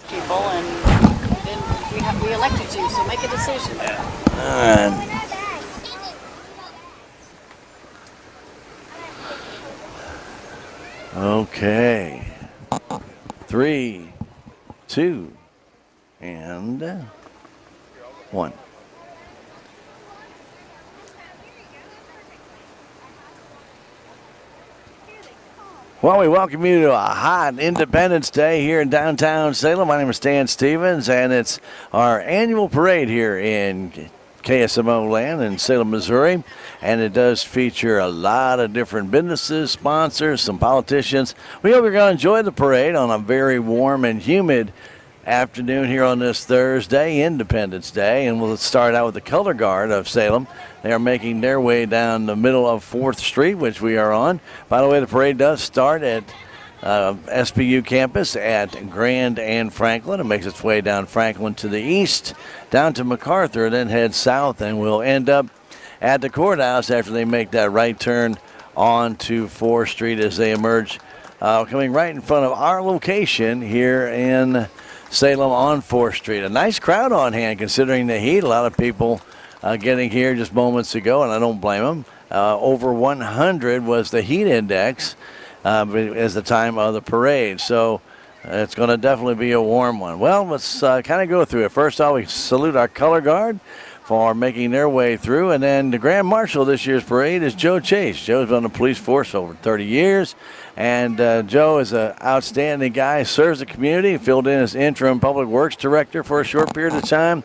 People, and then we elected you, so make a decision. Okay. 3, 2, and 1. Well, we welcome you to a hot Independence Day here in downtown Salem. My name is Stan Stevens, and it's our annual parade here in KSMO land in Salem, Missouri. And it does feature a lot of different businesses, sponsors, some politicians. We hope you're going to enjoy the parade on a very warm and humid afternoon here on this Thursday, Independence Day. And we'll start out with the Color Guard of Salem. They are making their way down the middle of 4th Street, which we are on. By the way, the parade does start at SPU campus at Grand and Franklin. It makes its way down Franklin to the east, down to MacArthur, then head south, and we'll end up at the courthouse after they make that right turn onto 4th Street as they emerge, coming right in front of our location here in Salem on 4th Street. A nice crowd on hand considering the heat. A lot of people getting here just moments ago, and I don't blame them. Over 100 was the heat index as the time of the parade. So it's going to definitely be a warm one. Well, let's kind of go through it. First off, we salute our color guard for making their way through. And then the Grand Marshal of this year's parade is Joe Chase. Joe's been on the police force for over 30 years. And Joe is an outstanding guy, serves the community, filled in as interim public works director for a short period of time.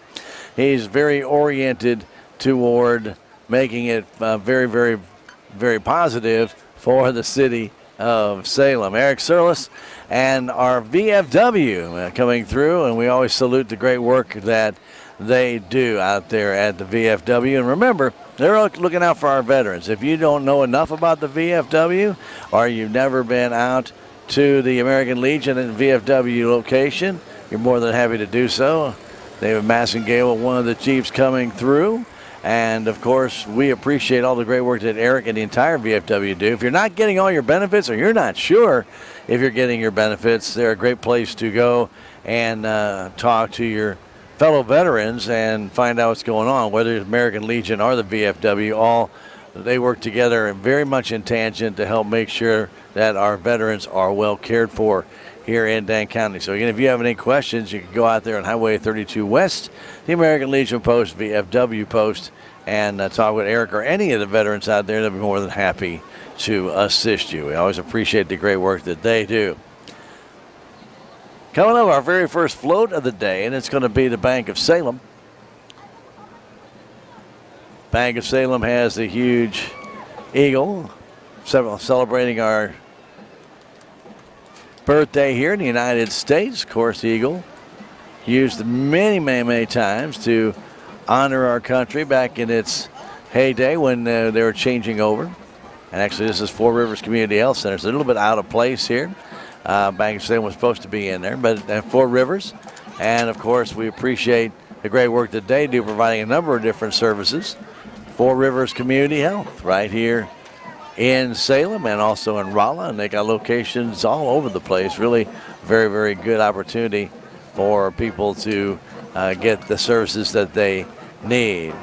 He's very oriented toward making it very, very, very positive for the city of Salem. Eric Surlis and our VFW coming through, and we always salute the great work that they do out there at the VFW. And remember, they're looking out for our veterans. If you don't know enough about the VFW or you've never been out to the American Legion and VFW location, you're more than happy to do so. David Massengale, one of the chiefs coming through. And, of course, we appreciate all the great work that Eric and the entire VFW do. If you're not getting all your benefits or you're not sure if you're getting your benefits, they're a great place to go and talk to your fellow veterans and find out what's going on, whether it's American Legion or the VFW. All they work together very much in tangent to help make sure that our veterans are well cared for here in Dan County. So again, if you have any questions, you can go out there on Highway 32 West, the American Legion post, VFW post, and talk with Eric or any of the veterans out there. They'll be more than happy to assist you. We always appreciate the great work that they do. Coming up, our very first float of the day, and it's going to be the Bank of Salem. Bank of Salem has the huge eagle celebrating our birthday here in the United States. Of course, the eagle used many, many, many times to honor our country back in its heyday when they were changing over. And actually, this is Four Rivers Community Health Center. It's a little bit out of place here. Bank of Salem was supposed to be in there, but Four Rivers. And, of course, we appreciate the great work that they do providing a number of different services. Four Rivers Community Health right here in Salem and also in Rolla. And they got locations all over the place. Really very, very good opportunity for people to get the services that they need.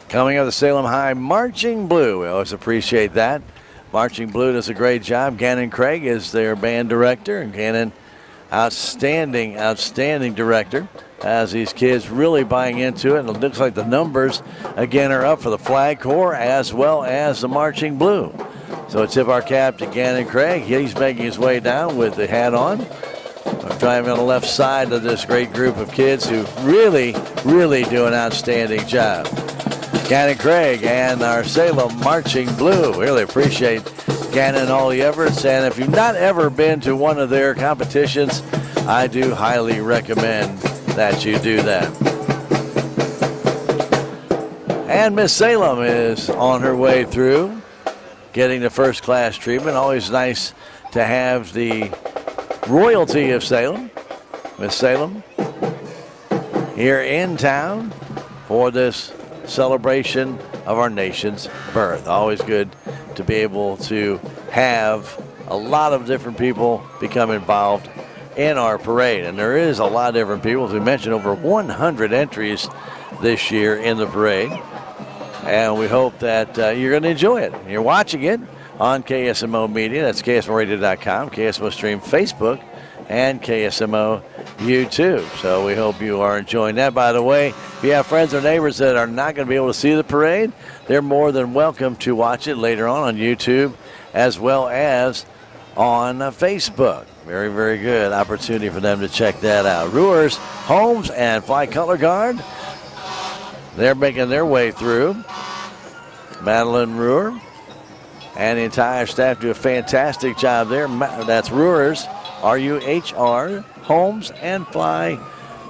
Coming up, the Salem High Marching Blue. We always appreciate that. Marching Blue does a great job. Gannon Craig is their band director. And Gannon, outstanding, outstanding director. As these kids really buying into it. And it looks like the numbers, again, are up for the Flag Corps as well as the Marching Blue. So tip our cap to Gannon Craig. He's making his way down with the hat on. Driving on the left side of this great group of kids who really, really do an outstanding job. Gannon Craig and our Salem Marching Blue. Really appreciate Gannon and all the efforts. And if you've not ever been to one of their competitions, I do highly recommend that you do that. And Miss Salem is on her way through, getting the first class treatment. Always nice to have the royalty of Salem, Miss Salem, here in town for this celebration of our nation's birth. Always good to be able to have a lot of different people become involved in our parade. And there is a lot of different people. As we mentioned, over 100 entries this year in the parade. And we hope that you're going to enjoy it. You're watching it on KSMO Media. That's KSMORadio.com, KSMO Stream Facebook, and KSMO YouTube. So we hope you are enjoying that. By the way, if you have friends or neighbors that are not going to be able to see the parade, they're more than welcome to watch it later on YouTube as well as on Facebook. Very, very good opportunity for them to check that out. Brewers, Holmes, and Fly Color Guard, they're making their way through. Madeline Ruhr and the entire staff do a fantastic job there. That's Ruhr's, R-U-H-R, Holmes, and Fly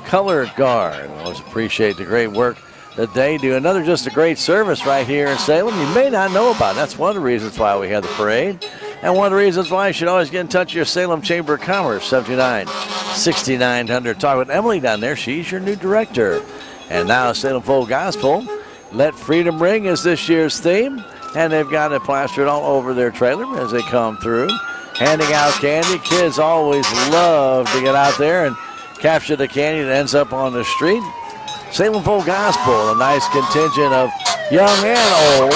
Color Guard. I always appreciate the great work that they do. Another just a great service right here in Salem you may not know about. That's one of the reasons why we have the parade. And one of the reasons why you should always get in touch with your Salem Chamber of Commerce, 729-6900. Talk with Emily down there. She's your new director. And now Salem Full Gospel. Let Freedom Ring is this year's theme. And they've got it plastered all over their trailer as they come through. Handing out candy. Kids always love to get out there and capture the candy that ends up on the street. Salem Full Gospel, a nice contingent of young and old,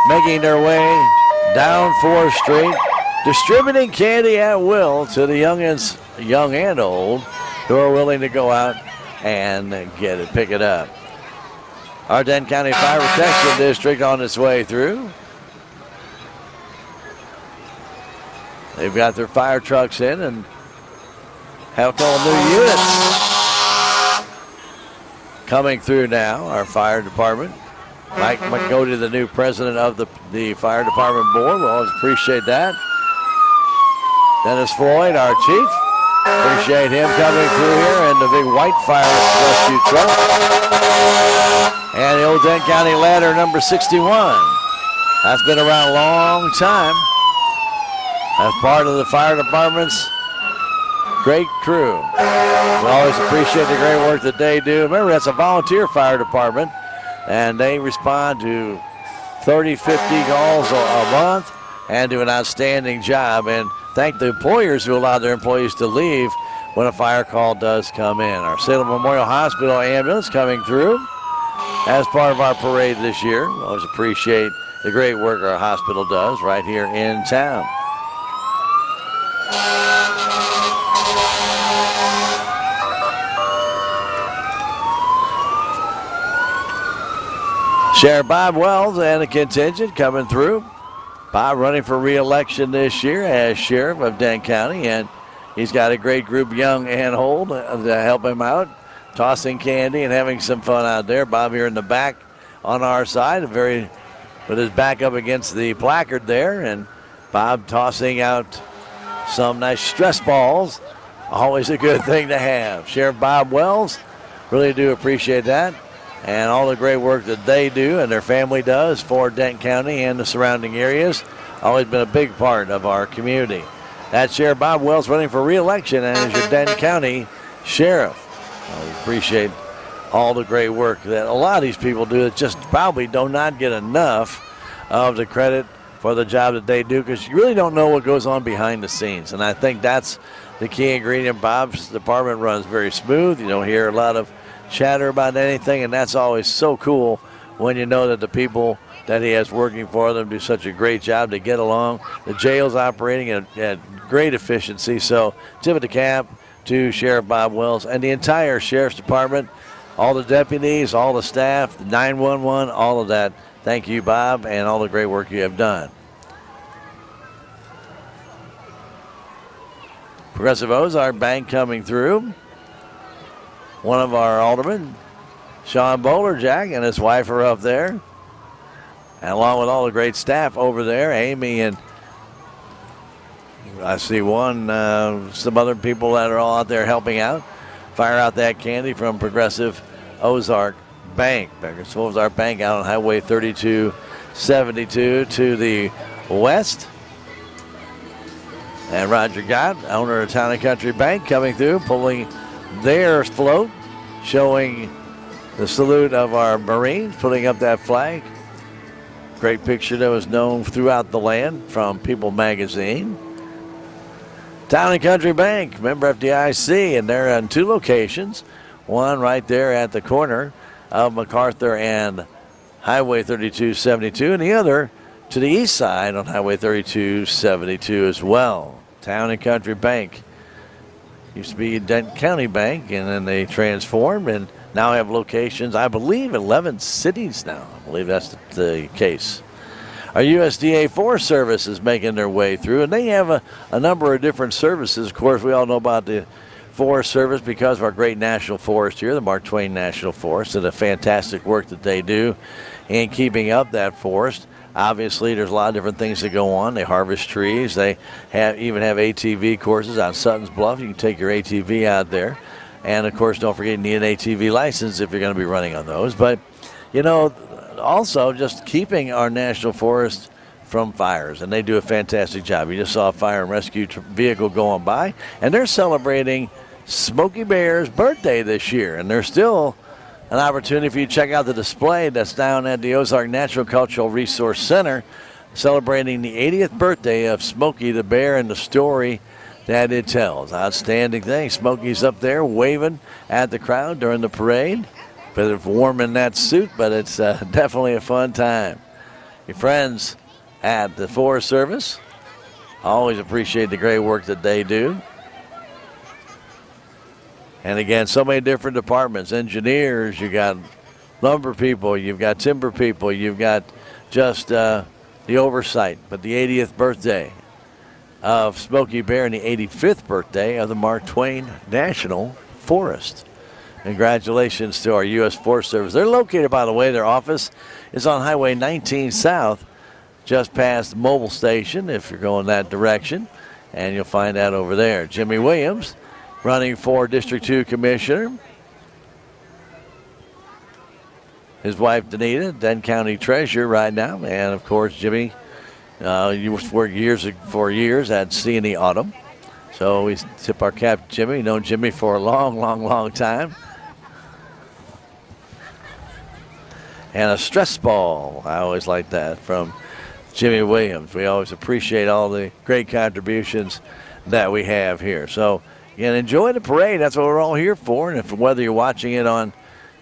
making their way down 4th Street, distributing candy at will to the young and old who are willing to go out and get it, pick it up. Our Denton County Fire Protection District on its way through. They've got their fire trucks in and have a couple new units coming through now. Our fire department. Mike McGody, the new president of the fire department board. We'll always appreciate that. Dennis Floyd, our chief. Appreciate him coming through here in the big white fire rescue truck. And the old Denton County ladder number 61. That's been around a long time. As part of the fire department's great crew. We always appreciate the great work that they do. Remember, that's a volunteer fire department, and they respond to 30, 50 calls a month and do an outstanding job. And thank the employers who allow their employees to leave when a fire call does come in. Our Salem Memorial Hospital ambulance coming through as part of our parade this year. We always appreciate the great work our hospital does right here in town. Sheriff Bob Wells and a contingent coming through. Bob running for re-election this year as sheriff of Dent County, and he's got a great group, young and old, to help him out, tossing candy and having some fun out there. Bob here in the back on our side, with his back up against the placard there, and Bob tossing out some nice stress balls. Always a good thing to have. Sheriff Bob Wells, really do appreciate that, and all the great work that they do and their family does for Dent County and the surrounding areas. Always been a big part of our community. That's Sheriff Bob Wells running for re-election as your Dent County Sheriff. We appreciate all the great work that a lot of these people do that just probably do not get enough of the credit for the job that they do, because you really don't know what goes on behind the scenes. And I think that's the key ingredient. Bob's department runs very smooth. You don't hear a lot of chatter about anything, and that's always so cool when you know that the people that he has working for them do such a great job to get along. The jail's operating at great efficiency. So tip of the cap to Sheriff Bob Wells and the entire Sheriff's Department, all the deputies, all the staff, the 911, all of that. Thank you, Bob, and all the great work you have done. Progressive Ozark Bank coming through. One of our aldermen, Sean Bowlerjack, and his wife are up there. And along with all the great staff over there, Amy and I see some other people that are all out there helping out. Fire out that candy from Progressive Ozark Bank. Progressive Ozark Bank out on Highway 3272 to the west. And Roger Gott, owner of Town and Country Bank, coming through, pulling their float, showing the salute of our Marines, putting up that flag. Great picture that was known throughout the land from People Magazine. Town and Country Bank, member FDIC, and they're on two locations. One right there at the corner of MacArthur and Highway 3272, and the other to the east side on Highway 3272 as well. Town and Country Bank used to be Dent County Bank, and then they transformed and now have locations, I believe, 11 cities now. I believe that's the case. Our USDA Forest Service is making their way through, and they have a number of different services. Of course, we all know about the Forest Service because of our great national forest here, the Mark Twain National Forest, and the fantastic work that they do in keeping up that forest. Obviously, there's a lot of different things that go on. They harvest trees. They even have ATV courses on Sutton's Bluff. You can take your ATV out there. And, of course, don't forget you need an ATV license if you're going to be running on those. But, you know, also just keeping our national forest from fires, and they do a fantastic job. You just saw a fire and rescue vehicle going by, and they're celebrating Smokey Bear's birthday this year, and there's still an opportunity for you to check out the display that's down at the Ozark Natural Cultural Resource Center, celebrating the 80th birthday of Smokey the Bear and the story that it tells. Outstanding thing. Smokey's up there waving at the crowd during the parade. Bit of warm in that suit, but it's definitely a fun time. Your friends at the Forest Service, always appreciate the great work that they do. And again, so many different departments. Engineers, you got lumber people, you've got timber people, you've got just the oversight. But the 80th birthday of Smokey Bear and the 85th birthday of the Mark Twain National Forest. Congratulations to our U.S. Forest Service. They're located, by the way, their office is on Highway 19 South, just past the Mobile Station if you're going that direction, and you'll find that over there. Jimmy Williams running for District 2 Commissioner. His wife, Danita, Dent County Treasurer right now, and, of course, Jimmy, you worked for years at C&E Autumn. So we tip our cap to Jimmy. Known Jimmy for a long, long, long time. And a stress ball. I always like that from Jimmy Williams. We always appreciate all the great contributions that we have here. So, again, enjoy the parade. That's what we're all here for. And if whether you're watching it on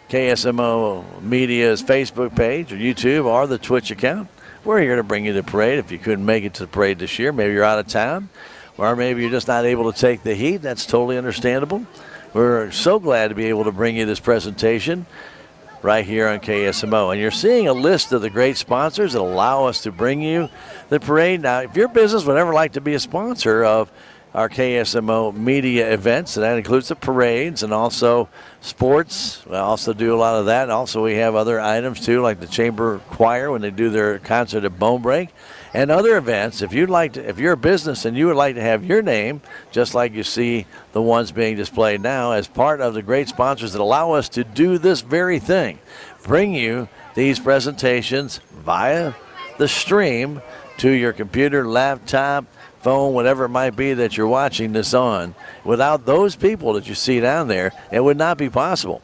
KSMO Media's Facebook page or YouTube or the Twitch account, we're here to bring you the parade. If you couldn't make it to the parade this year, maybe you're out of town, or maybe you're just not able to take the heat, that's totally understandable. We're so glad to be able to bring you this presentation right here on KSMO. And you're seeing a list of the great sponsors that allow us to bring you the parade. Now, if your business would ever like to be a sponsor of our KSMO media events, and that includes the parades and also sports. We also do a lot of that. Also, we have other items too, like the chamber choir when they do their concert at Bone Break, and other events. If you're a business and you would like to have your name, just like you see the ones being displayed now, as part of the great sponsors that allow us to do this very thing, bring you these presentations via the stream to your computer, laptop, phone, whatever it might be that you're watching this on. Without those people that you see down there, it would not be possible.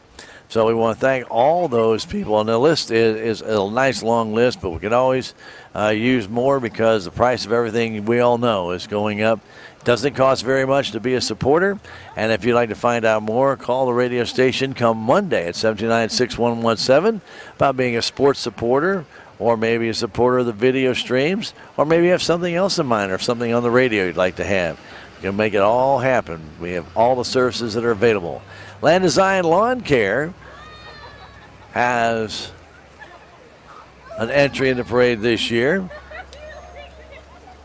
So we want to thank all those people. And the list is a nice long list, but we can always use more because the price of everything we all know is going up. It doesn't cost very much to be a supporter. And if you'd like to find out more, call the radio station come Monday at 729-6117 about being a sports supporter, or maybe a supporter of the video streams, or maybe you have something else in mind or something on the radio you'd like to have. You can make it all happen. We have all the services that are available. Land Design Lawn Care has an entry in the parade this year.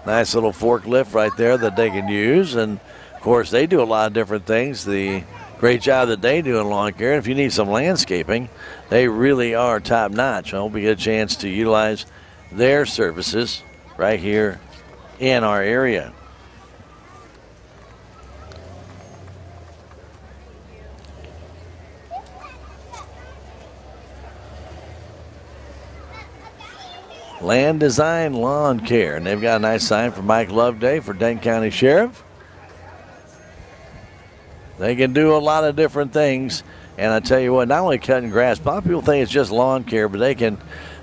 Nice little forklift right there that they can use. And, of course, they do a lot of different things. The great job that they do in lawn care. And if you need some landscaping, they really are top notch. I hope you get a chance to utilize their services right here in our area. Land Design Lawn Care. And they've got a nice sign for Mike Loveday for Denton County Sheriff. They can do a lot of different things. And I tell you what, not only cutting grass, a lot of people think it's just lawn care, but they can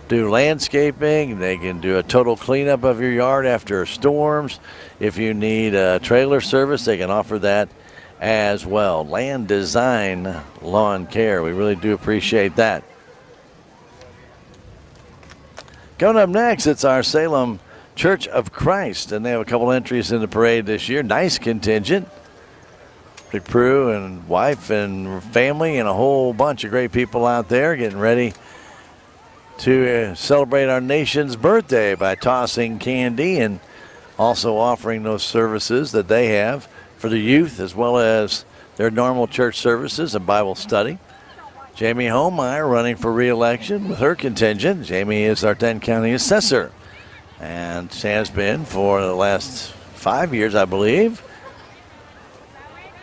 do landscaping. They can do a total cleanup of your yard after storms. If you need a trailer service, they can offer that as well. Land Design Lawn Care. We really do appreciate that. Coming up next, it's our Salem Church of Christ, and they have a couple entries in the parade this year. Nice contingent. Rick Prue and wife and family and a whole bunch of great people out there getting ready to celebrate our nation's birthday by tossing candy and also offering those services that they have for the youth as well as their normal church services and Bible study. Jamie Holmeyer running for re-election with her contingent. Jamie is our Denton County assessor and has been for the last 5 years, I believe.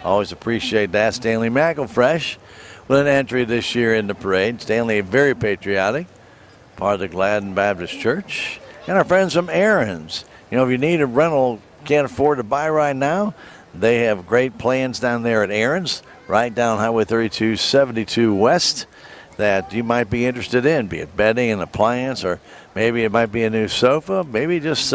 Always appreciate that. Stanley McElfresh with an entry this year in the parade. Stanley, very patriotic, part of the Gladden Baptist Church. And our friends from Aaron's. You know, if you need a rental, can't afford to buy right now, they have great plans down there at Aaron's, right down Highway 3272 West, that you might be interested in, be it bedding and appliance, or maybe it might be a new sofa, maybe just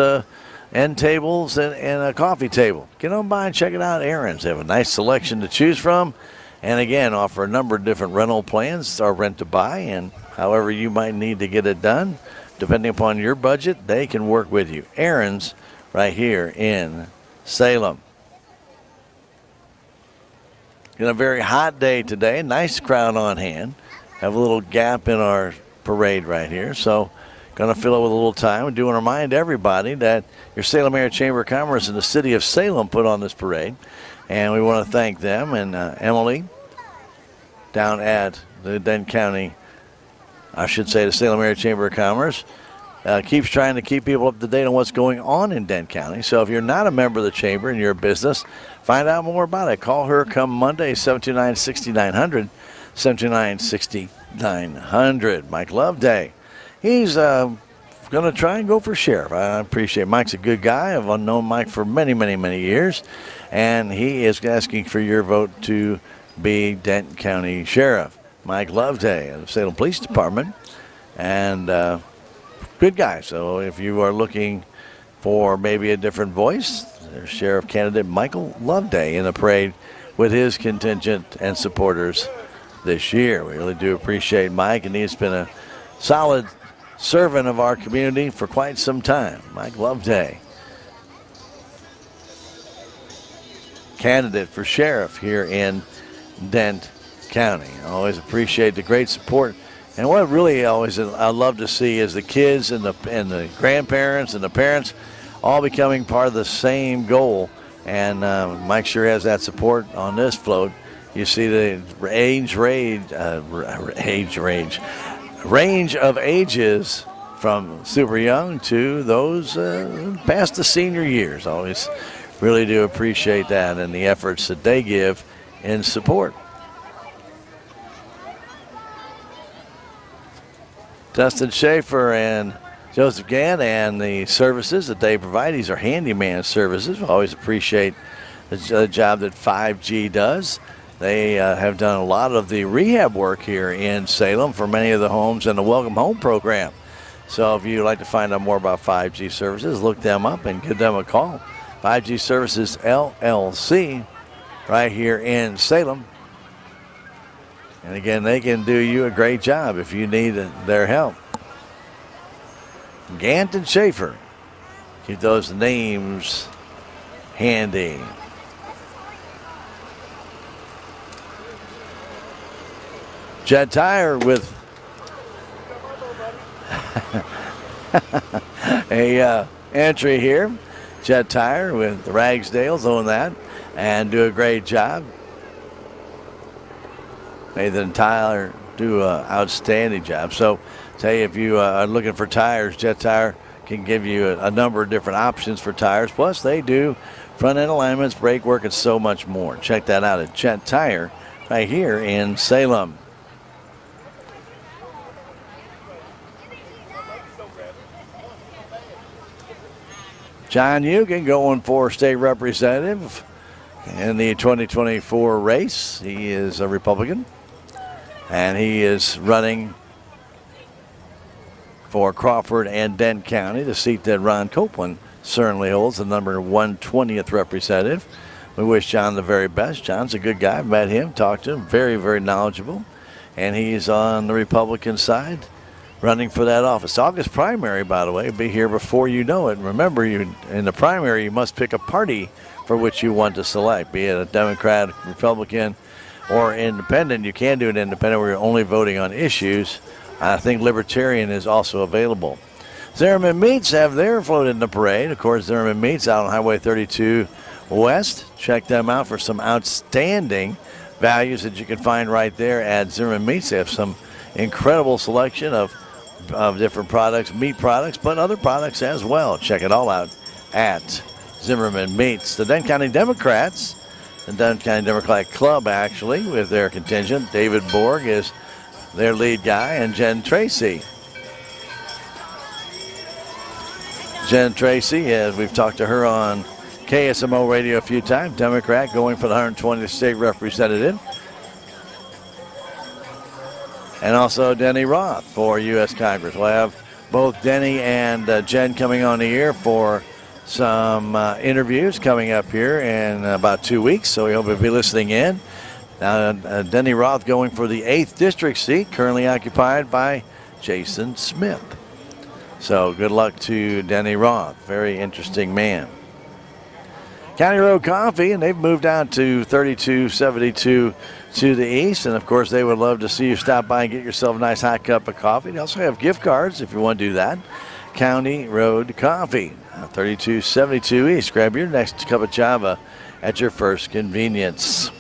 end tables and a coffee table. Get on by and check it out at Aaron's. They have a nice selection to choose from, and again, offer a number of different rental plans or rent to buy, and however you might need to get it done, depending upon your budget, they can work with you. Aaron's right here in Salem. It's a very hot day today. Nice crowd on hand. Have a little gap in our parade right here, so going to fill it with a little time. We do want to remind everybody that your Salem Area Chamber of Commerce and the City of Salem put on this parade, and we want to thank them. And Emily down at the Denton County, I should say the Salem Area Chamber of Commerce, keeps trying to keep people up to date on what's going on in Denton County. So if you're not a member of the chamber and you're a business, find out more about it. Call her come Monday, 729-6900, 729-6900. Mike Loveday. He's going to try and go for sheriff. I appreciate Mike's a good guy. I've known Mike for many, many, many years. And he is asking for your vote to be Denton County Sheriff. Mike Loveday of the Salem Police Department. And good guy. So if you are looking for maybe a different voice, there's Sheriff candidate Michael Loveday in the parade with his contingent and supporters this year. We really do appreciate Mike, and he's been a solid servant of our community for quite some time. Mike Loveday, candidate for sheriff here in Denton County. I always appreciate the great support And what really always I love to see is the kids and the grandparents and the parents all becoming part of the same goal. And Mike sure has that support on this float. You see the range of ages from super young to those past the senior years. Always really do appreciate that and the efforts that they give in support. Dustin Schaefer and Joseph Gann and the services that they provide. These are handyman services. We always appreciate the job that 5G does. They have done a lot of the rehab work here in Salem for many of the homes in the Welcome Home program. So if you'd like to find out more about 5G services, look them up and give them a call. 5G Services LLC right here in Salem. And again, they can do you a great job if you need their help. Gant and Schaefer. Keep those names handy. Jet Tire with a entry here. Jet Tire with the Ragsdales own that and do a great job. Nathan and Tyler do an outstanding job. So tell you, if you are looking for tires, Jet Tire can give you a number of different options for tires. Plus, they do front end alignments, brake work, and so much more. Check that out at Jet Tire right here in Salem. John Eugen going for state representative in the 2024 race. He is a Republican, and he is running for Crawford and Dent County, the seat that Ron Copeland certainly holds, the number 120th representative. We wish John the very best. John's a good guy. Met him, talked to him, very, very knowledgeable, and he's on the Republican side, running for that office. August primary, by the way, will be here before you know it. And remember, you in the primary, you must pick a party for which you want to select, be it a Democrat, Republican, or independent. You can do an independent where you're only voting on issues. I think Libertarian is also available. Zimmerman Meats have their float in the parade. Of course, Zimmerman Meats out on Highway 32 West. Check them out for some outstanding values that you can find right there at Zimmerman Meats. They have some incredible selection of different products, meat products, but other products as well. Check it all out at Zimmerman Meats. The Dent County Democrats, the Dent County Democratic Club, actually, with their contingent. David Borg is their lead guy, and Jen Tracy. Jen Tracy, as we've talked to her on KSMO radio a few times, Democrat going for the 120th state representative. And also Denny Roth for U.S. Congress. We'll have both Denny and Jen coming on the air for some interviews coming up here in about 2 weeks, so we hope you'll be listening in. Denny Roth going for the 8th district seat, currently occupied by Jason Smith. So good luck to Denny Roth. Very interesting man. County Road Coffee, and they've moved out to 3272 to the east. And, of course, they would love to see you stop by and get yourself a nice hot cup of coffee. They also have gift cards if you want to do that. County Road Coffee, 3272 East. Grab your next cup of Java at your first convenience.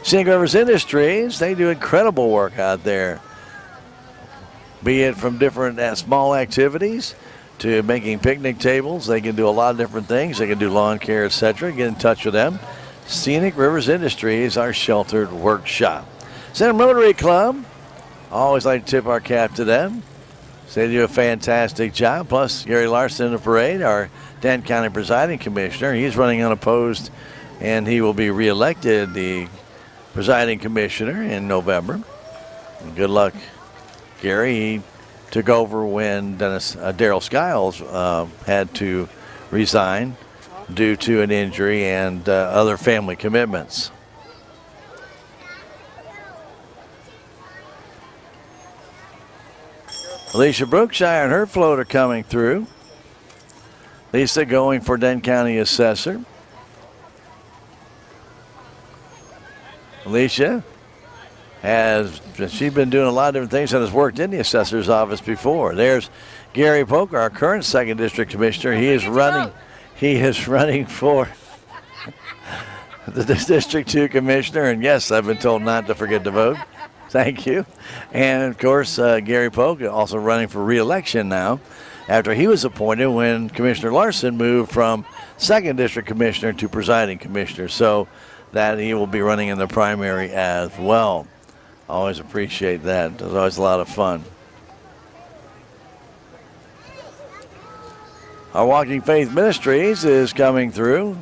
Scenic Rivers Industries, they do incredible work out there. Be it from different small activities to making picnic tables. They can do a lot of different things. They can do lawn care, etc. Get in touch with them. Scenic Rivers Industries, our sheltered workshop. Salem Rotary Club, always like to tip our cap to them. They do a fantastic job. Plus, Gary Larson in the parade, our Dent County presiding commissioner. He's running unopposed, and he will be reelected the presiding commissioner in November. And good luck, Gary. He took over when Daryl Skiles had to resign due to an injury and other family commitments. Alicia Brookshire and her float are coming through. Lisa going for Dent County Assessor. Alicia she's been doing a lot of different things and has worked in the assessor's office before. There's Gary Polk, our current 2nd District Commissioner. He is running for the District 2 Commissioner. And yes, I've been told not to forget to vote. Thank you. And of course, Gary Polk also running for re-election now after he was appointed when Commissioner Larson moved from 2nd District Commissioner to presiding commissioner. So that he will be running in the primary as well. Always appreciate that. It's always a lot of fun. Our Walking Faith Ministries is coming through.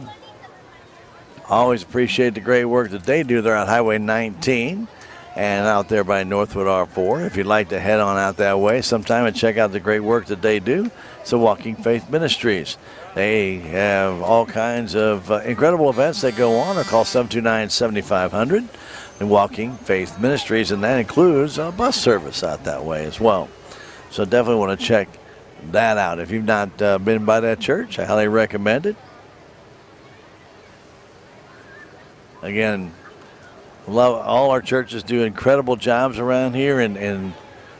Always appreciate the great work that they do. They're on Highway 19 and out there by Northwood R4. If you'd like to head on out that way sometime and check out the great work that they do, it's the Walking Faith Ministries. They have all kinds of incredible events that go on. Or call 729-7500. And Walking Faith Ministries, and that includes a bus service out that way as well. So definitely want to check that out. If you've not been by that church, I highly recommend it. Again, love all our churches do incredible jobs around here and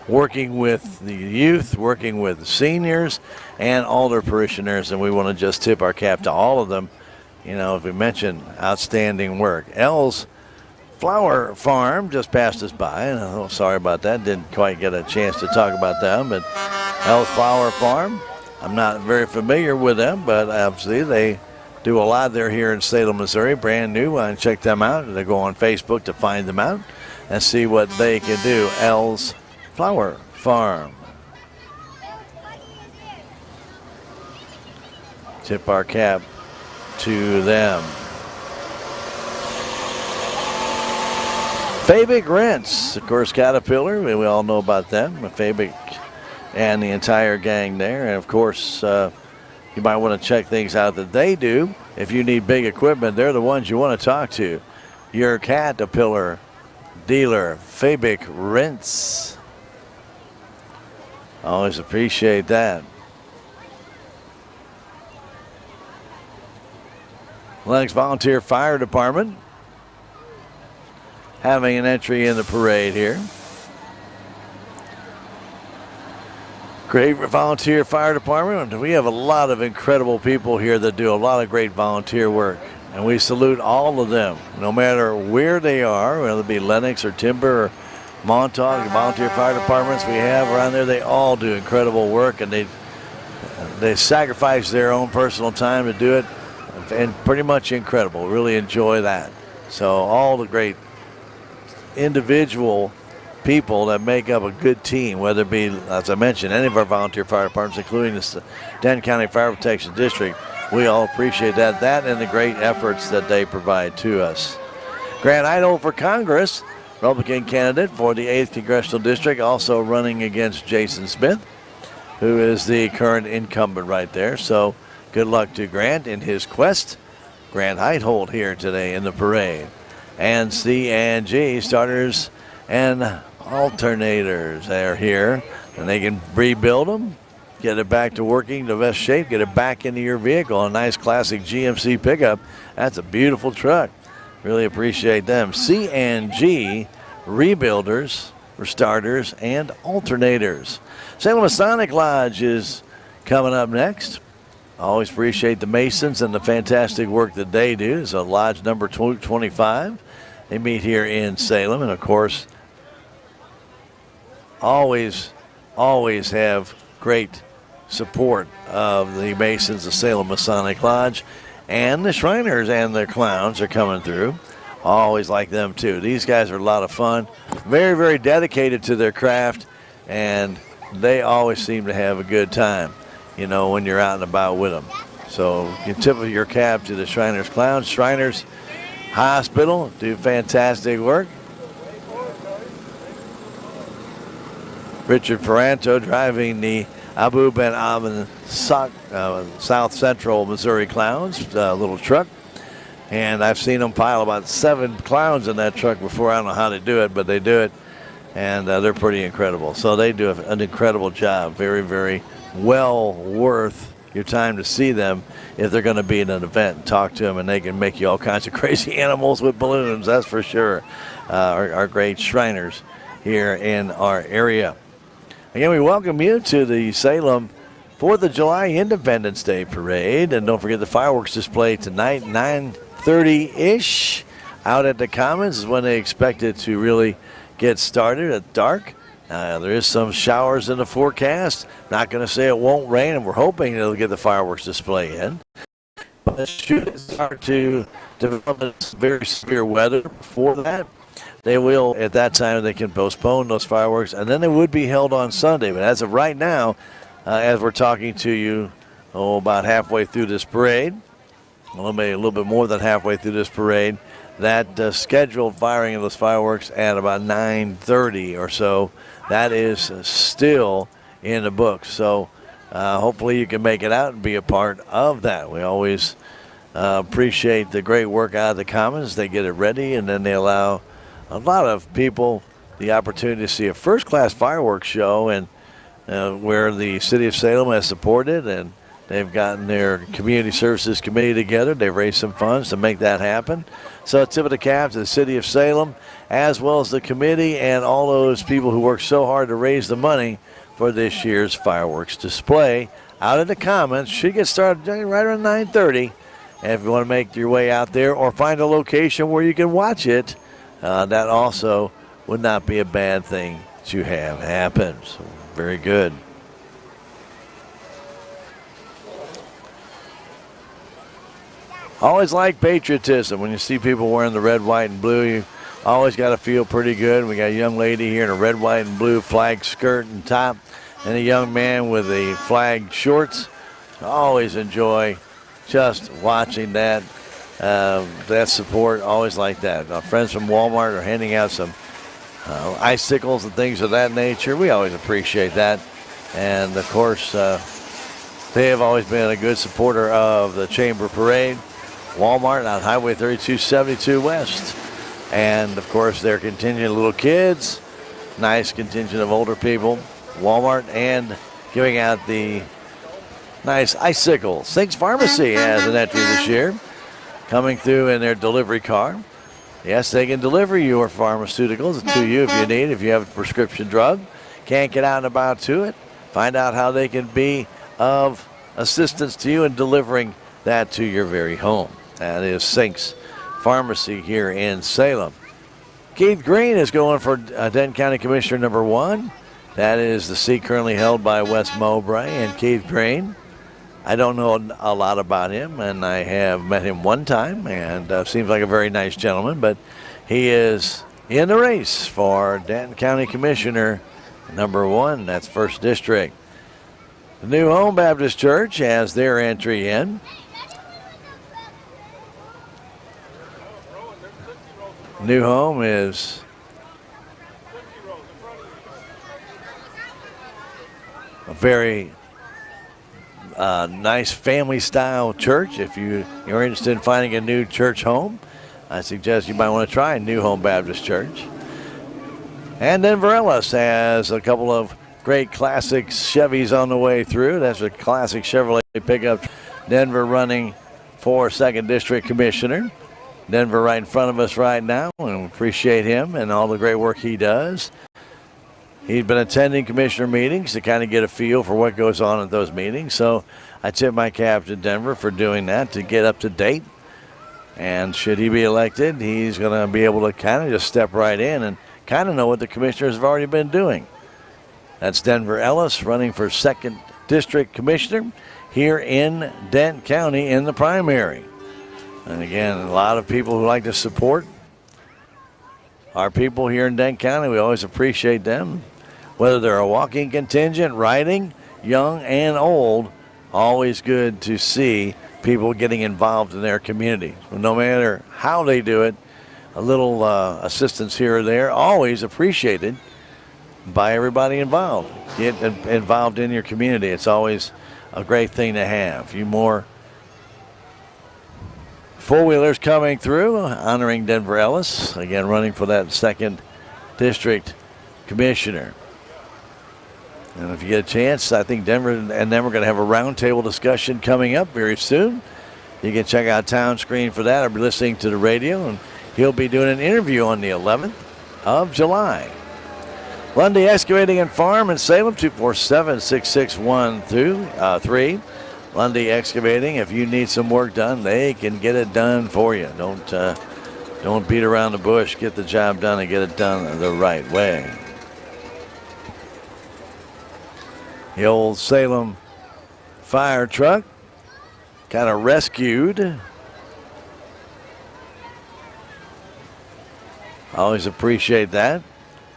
working with the youth, working with the seniors, and all their parishioners, and we want to just tip our cap to all of them. You know, if we mention outstanding work. L's Flower Farm just passed us by, and I'm sorry about that. Didn't quite get a chance to talk about them, but L's Flower Farm, I'm not very familiar with them, but obviously they do a lot there here in Salem, Missouri, brand new. Check them out. They go on Facebook to find them out and see what they can do. L's Flower Farm. Tip our cap to them. Fabic Rents, of course, Caterpillar. We all know about them. Fabic and the entire gang there. And, of course, you might want to check things out that they do. If you need big equipment, they're the ones you want to talk to. Your Caterpillar dealer, Fabic Rents. Always appreciate that. Lennox Volunteer Fire Department having an entry in the parade here. Great volunteer fire department. We have a lot of incredible people here that do a lot of great volunteer work. And we salute all of them, no matter where they are, whether it be Lennox or Timber or Montauk, the volunteer fire departments we have around there. They all do incredible work, and they sacrifice their own personal time to do it. And pretty much incredible. Really enjoy that. So all the great individual people that make up a good team, whether it be, as I mentioned, any of our volunteer fire departments, including the Denton County Fire Protection District, we all appreciate that and the great efforts that they provide to us. Grant Idaho for Congress, Republican candidate for the 8th Congressional District, also running against Jason Smith, who is the current incumbent right there. So good luck to Grant in his quest. Grant Heithold here today in the parade. And C&G starters and alternators, they're here, and they can rebuild them, get it back to working the best shape, get it back into your vehicle. A nice classic GMC pickup. That's a beautiful truck. Really appreciate them. C&G rebuilders for starters and alternators. Salem Masonic Lodge is coming up next. Always appreciate the Masons and the fantastic work that they do. So Lodge number 25. They meet here in Salem, and of course, always have great support of the Masons of Salem Masonic Lodge, and the Shriners and their clowns are coming through. Always like them too. These guys are a lot of fun, very, very dedicated to their craft, and they always seem to have a good time, you know, when you're out and about with them. So you tip of your cap to the Shriners Clowns. Shriners Hospital do fantastic work. Richard Ferranto driving the Abu Ben Amin South Central Missouri Clowns little truck. And I've seen them pile about 7 clowns in that truck before. I don't know how they do it, but they do it. And they're pretty incredible. So they do an incredible job. Very, very well worth your time to see them if they're going to be at an event and talk to them, and they can make you all kinds of crazy animals with balloons, that's for sure. Our great Shriners here in our area. Again, we welcome you to the Salem 4th of July Independence Day Parade. And don't forget the fireworks display tonight, 9:30-ish. Out at the Commons is when they expect it to really get started at dark. There is some showers in the forecast. Not going to say it won't rain, and we're hoping it'll get the fireworks display in. But should it start to develop very severe weather before that, they will, at that time, they can postpone those fireworks, and then they would be held on Sunday. But as of right now, as we're talking to you, about halfway through this parade, maybe a little bit more than halfway through this parade, that scheduled firing of those fireworks at about 9:30 or so, that is still in the books. So hopefully you can make it out and be a part of that. We always appreciate the great work out of the Commons. They get it ready, and then they allow a lot of people the opportunity to see a first-class fireworks show, and where the city of Salem has supported, and they've gotten their community services committee together. They've raised some funds to make that happen. So tip of the cap to the city of Salem, as well as the committee and all those people who worked so hard to raise the money for this year's fireworks display out at the Commons. Should get started right around 9:30. And if you want to make your way out there or find a location where you can watch it, that also would not be a bad thing to have happen. So very good. Always like patriotism. When you see people wearing the red, white, and blue, you always got to feel pretty good. We got a young lady here in a red, white, and blue flag skirt and top, and a young man with the flag shorts. Always enjoy just watching that. That support, always like that. Our friends from Walmart are handing out some icicles and things of that nature. We always appreciate that. And, of course, they have always been a good supporter of the Chamber Parade. Walmart on Highway 3272 West. And, of course, their contingent of little kids, nice contingent of older people. Walmart and giving out the nice icicles. Thinks Pharmacy has an entry this year coming through in their delivery car. Yes, they can deliver your pharmaceuticals to you if you need, if you have a prescription drug. Can't get out and about to it. Find out how they can be of assistance to you in delivering that to your very home. That is Sinks Pharmacy here in Salem. Keith Green is going for Denton County Commissioner number 1. That is the seat currently held by Wes Mowbray and Keith Green. I don't know a lot about him, and I have met him one time, and seems like a very nice gentleman, but he is in the race for Denton County Commissioner number 1. That's 1st District. The New Home Baptist Church has their entry in. New Home is a very nice family-style church. If you're interested in finding a new church home, I suggest you might want to try New Home Baptist Church. And Denver Ellis has a couple of great classic Chevys on the way through. That's a classic Chevrolet pickup. Denver running for 2nd District Commissioner. Denver right in front of us right now, and we appreciate him and all the great work he does. He's been attending commissioner meetings to kind of get a feel for what goes on at those meetings. So I tip my cap to Denver for doing that to get up to date. And should he be elected, he's going to be able to kind of just step right in and kind of know what the commissioners have already been doing. That's Denver Ellis running for 2nd District Commissioner here in Denton County in the primary. And again, a lot of people who like to support our people here in Denton County. We always appreciate them. Whether they're a walking contingent, riding, young and old, always good to see people getting involved in their community. No matter how they do it, a little assistance here or there, always appreciated by everybody involved. Get involved in your community. It's always a great thing to have. A few more four-wheelers coming through, honoring Denver Ellis, again running for that 2nd District Commissioner. And if you get a chance, I think Denver and them are going to have a roundtable discussion coming up very soon. You can check out Town Screen for that or be listening to the radio. And he'll be doing an interview on the 11th of July. Lundy Excavating and Farm in Salem, 247-6613. Lundy Excavating, if you need some work done, they can get it done for you. Don't beat around the bush. Get the job done and get it done the right way. The old Salem fire truck kind of rescued. Always appreciate that.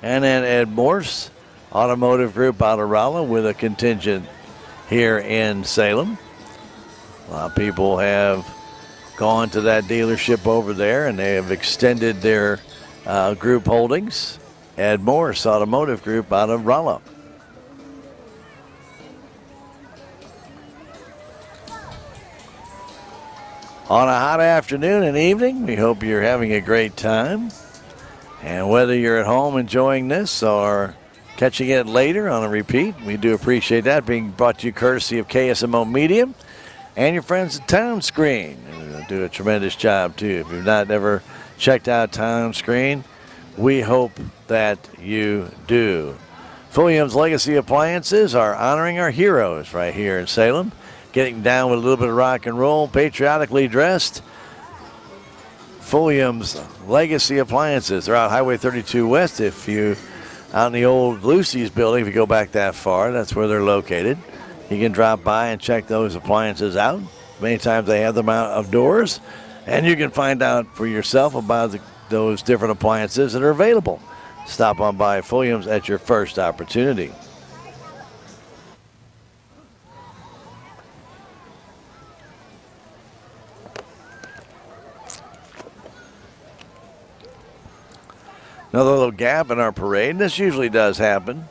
And then Ed Morse, Automotive Group out of Rolla with a contingent here in Salem. A lot of people have gone to that dealership over there, and they have extended their group holdings. Ed Morse, Automotive Group out of Rolla. On a hot afternoon and evening, we hope you're having a great time. And whether you're at home enjoying this or catching it later on a repeat, we do appreciate that, being brought to you courtesy of KSMO Media and your friends at Town Screen. They do a tremendous job, too. If you've not ever checked out Town Screen, we hope that you do. Fulliam's Legacy Appliances are honoring our heroes right here in Salem, getting down with a little bit of rock and roll, patriotically dressed. Fulliam's Legacy Appliances. They're out Highway 32 West. If you out in the old Lucy's building, if you go back that far, that's where they're located. You can drop by and check those appliances out. Many times they have them out of doors, and you can find out for yourself about those different appliances that are available. Stop on by Fulliam's at your first opportunity. Another little gap in our parade. This usually does happen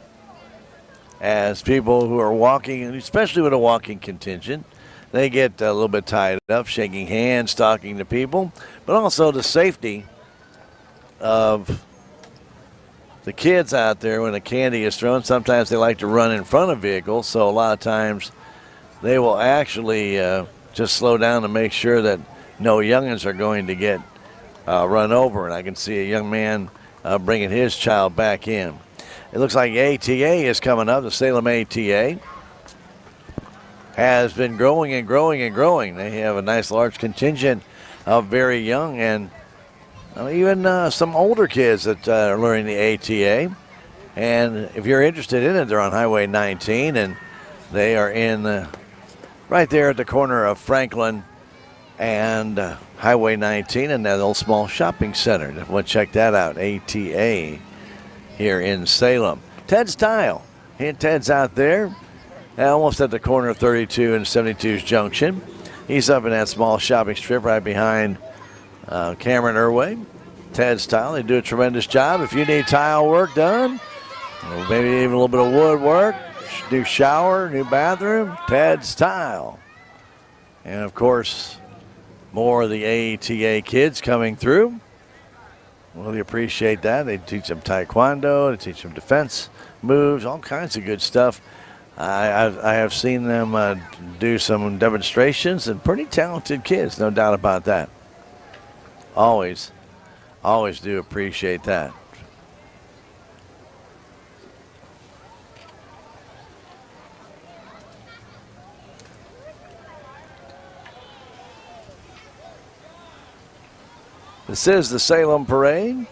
as people who are walking, and especially with a walking contingent, they get a little bit tied up, shaking hands, talking to people, but also the safety of the kids out there when the candy is thrown. Sometimes they like to run in front of vehicles, so a lot of times they will actually just slow down to make sure that no youngins are going to get run over. And I can see a young man bringing his child back in. It looks like ATA is coming up. The Salem ATA has been growing and growing and growing. They have a nice large contingent of very young and even some older kids that are learning the ATA. And if you're interested in it, they're on Highway 19, and they are in right there at the corner of Franklin and Highway 19 and that old small shopping center. Definitely check that out, ATA here in Salem. Ted's Tile. Ted's out there almost at the corner of 32 and 72's junction. He's up in that small shopping strip right behind Cameron Irway. Ted's Tile. They do a tremendous job. If you need tile work done, or maybe even a little bit of woodwork, new shower, new bathroom, Ted's Tile. And, of course, more of the ATA kids coming through. Really appreciate that. They teach them taekwondo, they teach them defense moves, all kinds of good stuff. I have seen them do some demonstrations, and pretty talented kids, no doubt about that. Always do appreciate that. This is the Salem Parade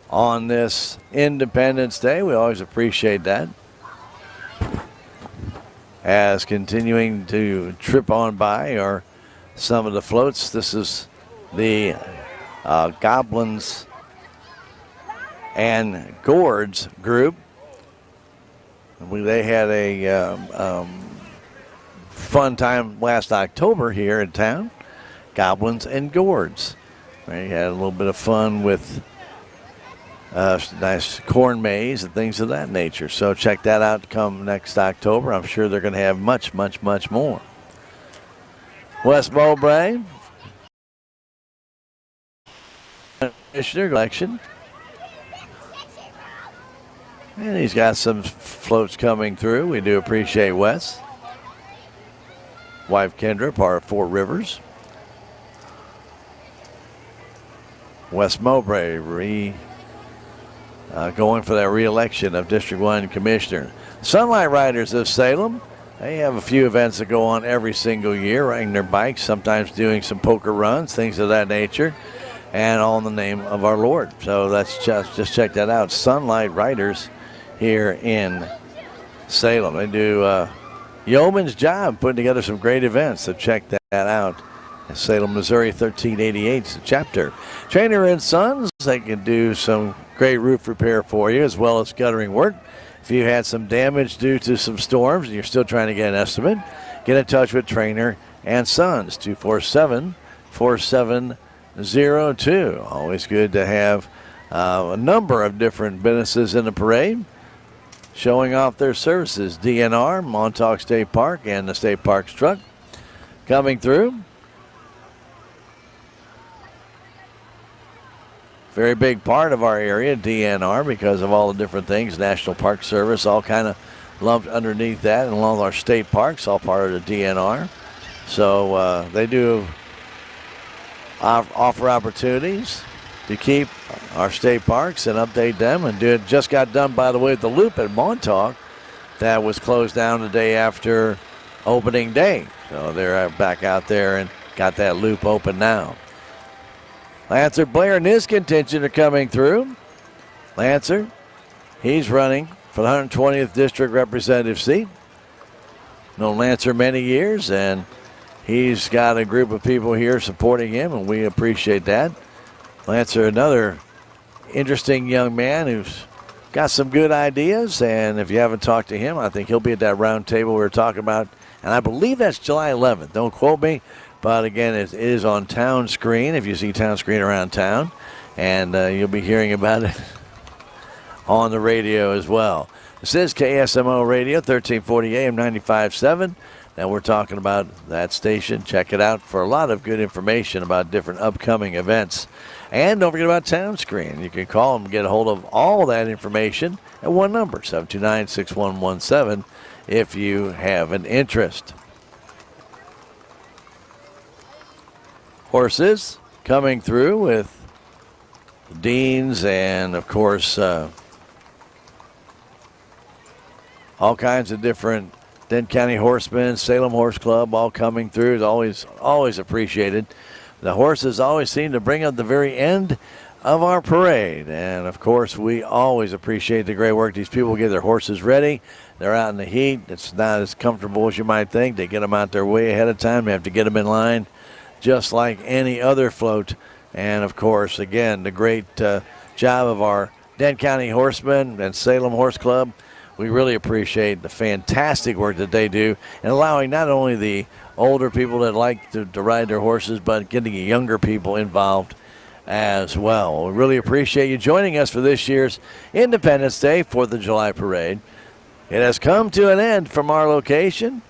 on this Independence Day. We always appreciate that. As continuing to trip on by are some of the floats. This is the Goblins and Gourds group. They had a fun time last October here in town. Goblins and Gourds. They had a little bit of fun with nice corn maze and things of that nature. So check that out come next October. I'm sure they're going to have much, much, much more. West Mowbray. Finish their collection. And he's got some floats coming through. We do appreciate Wes. Wife Kendra, part of Four Rivers. Wes Mowbray going for that re-election of District 1 Commissioner. Sunlight Riders of Salem, they have a few events that go on every single year, riding their bikes, sometimes doing some poker runs, things of that nature, and all in the name of our Lord. So let's just check that out. Sunlight Riders here in Salem. They do yeoman's job putting together some great events, so check that out. Salem, Missouri, 1388 is the chapter. Trainer and Sons, they can do some great roof repair for you as well as guttering work. If you had some damage due to some storms and you're still trying to get an estimate, get in touch with Trainer and Sons, 247-4702. Always good to have a number of different businesses in the parade showing off their services. DNR, Montauk State Park, and the State Parks truck coming through. Very big part of our area, DNR, because of all the different things. National Park Service, all kind of lumped underneath that, and along our state parks, all part of the DNR. So they do offer opportunities to keep our state parks and update them. And just got done, by the way, with the loop at Montauk that was closed down the day after opening day. So they're back out there and got that loop open now. Lancer Blair and his contingent are coming through. Lancer, he's running for the 120th District Representative seat. Known Lancer many years, and he's got a group of people here supporting him, and we appreciate that. Lancer, another interesting young man who's got some good ideas, and if you haven't talked to him, I think he'll be at that round table we were talking about, and I believe that's July 11th. Don't quote me. But again, it is on Town Screen, if you see Town Screen around town. And you'll be hearing about it on the radio as well. This is KSMO Radio, 1340 AM, 95.7. Now we're talking about that station. Check it out for a lot of good information about different upcoming events. And don't forget about Town Screen. You can call them and get a hold of all that information at one number, 729-6117, if you have an interest. Horses coming through with Deans and, of course, all kinds of different Denton County Horsemen, Salem Horse Club, all coming through. Is always appreciated. The horses always seem to bring up the very end of our parade. And, of course, we always appreciate the great work these people get their horses ready. They're out in the heat. It's not as comfortable as you might think. They get them out there way ahead of time. They have to get them in line, just like any other float. And, of course, again, the great job of our Denton County Horsemen and Salem Horse Club. We really appreciate the fantastic work that they do and allowing not only the older people that like to ride their horses, but getting younger people involved as well. We really appreciate you joining us for this year's Independence Day 4th of July Parade. It has come to an end from our location.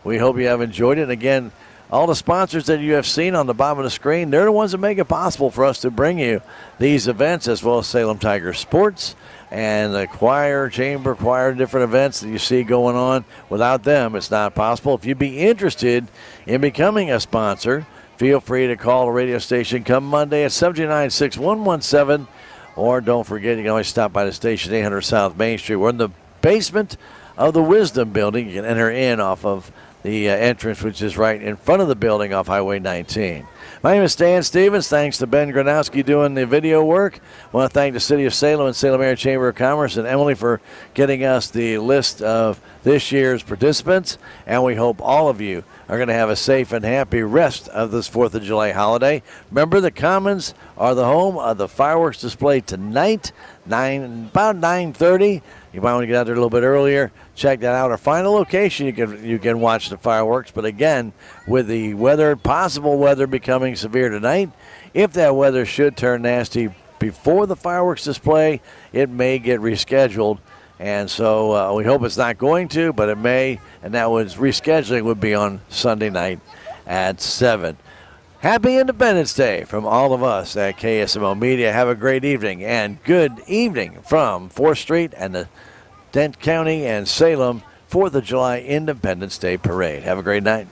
We hope you have enjoyed it. Again, all the sponsors that you have seen on the bottom of the screen, they're the ones that make it possible for us to bring you these events, as well as Salem Tiger Sports and the choir, chamber choir, different events that you see going on. Without them, it's not possible. If you'd be interested in becoming a sponsor, feel free to call the radio station come Monday at 729-6117, or don't forget, you can always stop by the station, 800 South Main Street. We're in the basement of the Wisdom Building. You can enter in off of the entrance, which is right in front of the building off Highway 19. My name is Stan Stevens. Thanks to Ben Gronowski doing the video work. I want to thank the City of Salem and Salem Area Chamber of Commerce and Emily for getting us the list of this year's participants. And we hope all of you are going to have a safe and happy rest of this 4th of July holiday. Remember, the Commons are the home of the fireworks display tonight, about 9:30. You might want to get out there a little bit earlier. Check that out. Our final location, you can watch the fireworks. But again, with the weather, possible weather becoming severe tonight, if that weather should turn nasty before the fireworks display, it may get rescheduled. And so we hope it's not going to, but it may. And that was rescheduling would be on Sunday night at 7. Happy Independence Day from all of us at KSMO Media. Have a great evening, and good evening from 4th Street and the Dent County and Salem 4th of July Independence Day Parade. Have a great night.